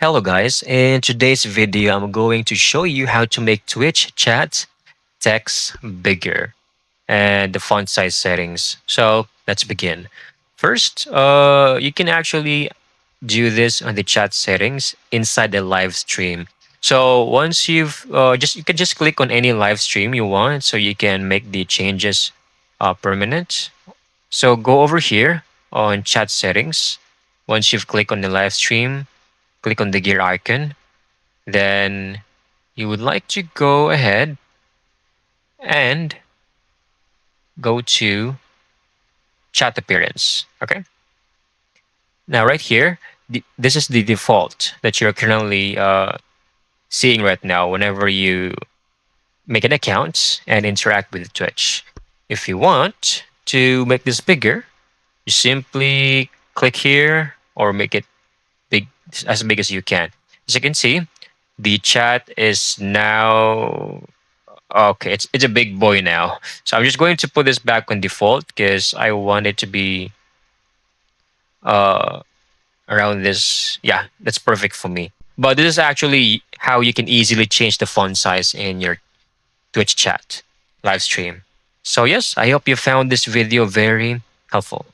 Hello guys, in today's video I'm going to show you how to make Twitch chat text bigger and the font size settings. So let's begin. First, you can actually do this on the chat settings inside the live stream. So once you've you can just click on any live stream you want so you can make the changes permanent. So go over here on chat settings. Once you've clicked on the live stream, click on the gear icon. Then you would like to go ahead and go to chat appearance. Okay. Now, right here, this is the default that you're currently seeing right now whenever you make an account and interact with Twitch. If you want to make this bigger, you simply click here or make it big as big as you can. As you can see, the chat is now okay. It's a big boy now. So I'm just going to put this back on default because I want it to be uh around this. Yeah, that's perfect for me. But this is actually how you can easily change the font size in your Twitch chat live stream. So yes, I hope you found this video very helpful.